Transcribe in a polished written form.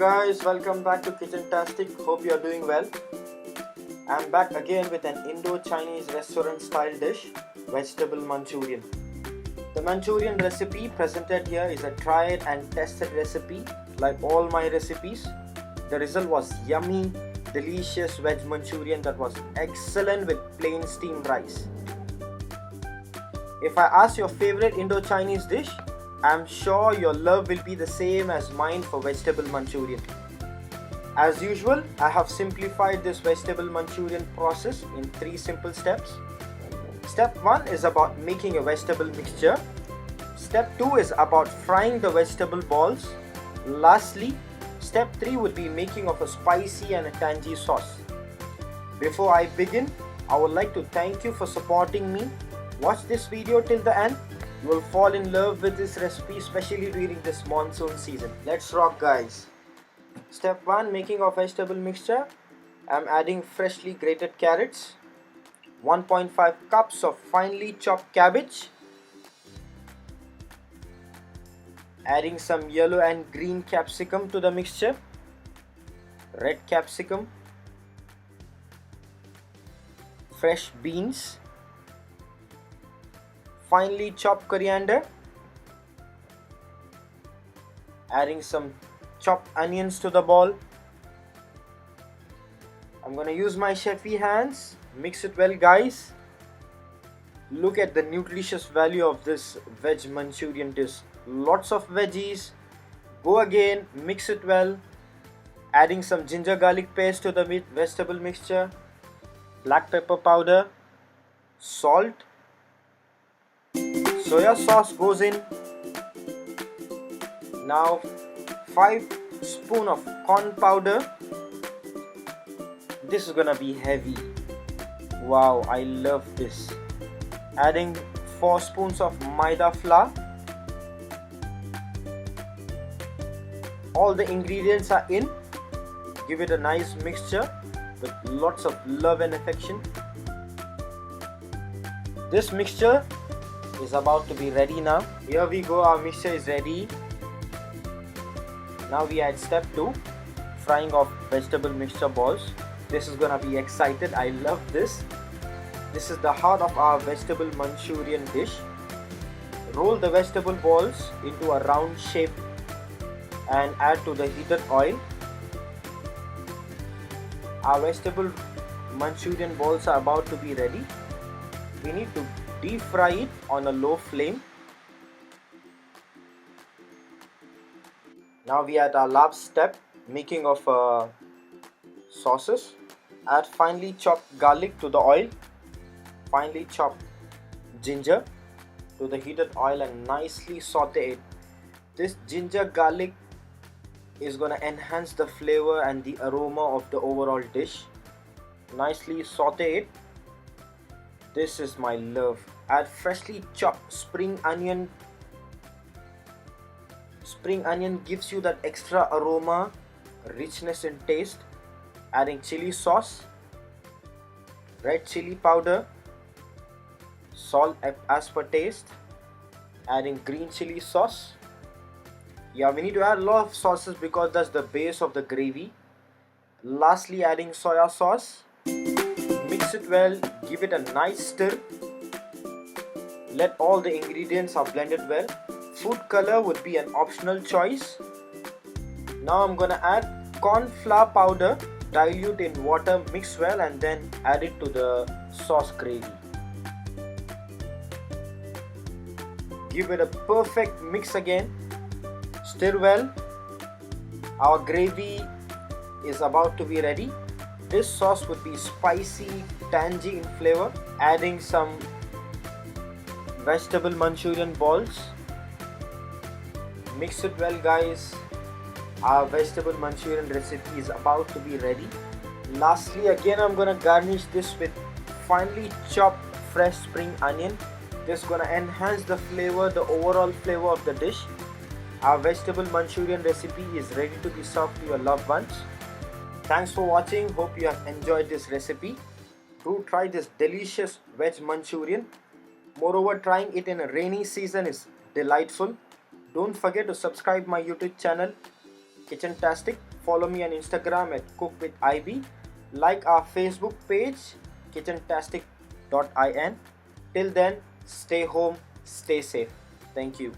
guys, welcome back to Kitchen-tastic. Hope you are doing well. I'm back again with an Indo-Chinese restaurant style dish, Vegetable Manchurian. The Manchurian recipe presented here is a tried and tested recipe. Like all my recipes, the result was yummy, delicious veg Manchurian that was excellent with plain steamed rice. If I ask your favorite Indo-Chinese dish, I'm sure your love will be the same as mine for Vegetable Manchurian. As usual, I have simplified this Vegetable Manchurian process in 3 simple steps. Step 1 is about making a vegetable mixture. Step 2 is about frying the vegetable balls. Lastly, step 3 would be making of a spicy and a tangy sauce. Before I begin, I would like to thank you for supporting me. Watch this video till the end. You will fall in love with this recipe, especially during this monsoon season. Let's rock, guys. Step 1, making of vegetable mixture. I'm adding freshly grated carrots, 1.5 cups of finely chopped cabbage, adding some yellow and green capsicum to the mixture, red capsicum, fresh beans, finely chopped coriander, adding some chopped onions to the bowl. I'm gonna use my chefy hands. Mix it well, guys. Look at the nutritious value of this veg Manchurian dish. Lots of veggies. Go again, mix it well. Adding some ginger garlic paste to the vegetable mixture, black pepper powder, salt, soya sauce goes in. Now 5 spoons of corn powder. This is gonna be heavy. Wow, I love this. Adding 4 spoons of maida flour. All the ingredients are in. Give it a nice mixture with lots of love and affection. This mixture is about to be ready now. Here we go, our mixture is ready. Now we add step 2, frying of vegetable mixture balls. This is gonna be excited. I love this. This is the heart of our vegetable Manchurian dish. Roll the vegetable balls into a round shape and add to the heated oil. Our vegetable Manchurian balls are about to be ready. We need to deep fry it on a low flame. Now we add our last step, making of sauces. Add finely chopped garlic to the oil, finely chopped ginger to the heated oil and nicely saute it. This ginger garlic is going to enhance the flavor and the aroma of the overall dish. Nicely saute it. This is my love. Add freshly chopped spring onion. Spring onion gives you that extra aroma, richness in taste. Adding chili sauce, red chili powder, salt as per taste. Adding green chili sauce. Yeah, we need to add a lot of sauces because that's the base of the gravy. Lastly, adding soya sauce. Mix it well, give it a nice stir. Let all the ingredients are blended well. Food color would be an optional choice. Now I'm gonna add cornflour powder, dilute in water, mix well and then add it to the sauce gravy. Give it a perfect mix again. Stir well. Our gravy is about to be ready. This sauce would be spicy, tangy in flavor. Adding some vegetable Manchurian balls. Mix it well, guys. Our vegetable Manchurian recipe is about to be ready. Lastly, again I'm gonna garnish this with finely chopped fresh spring onion. This is gonna enhance the flavor, the overall flavor of the dish. Our vegetable Manchurian recipe is ready to be served to your loved ones. Thanks for watching. Hope you have enjoyed this recipe. Do try this delicious veg Manchurian. Moreover, trying it in a rainy season is delightful. Don't forget to subscribe my YouTube channel, Kitchen-tastic. follow me on Instagram at cookwithib, like our Facebook page kitchentastic.in. Till then, stay home, stay safe. Thank you.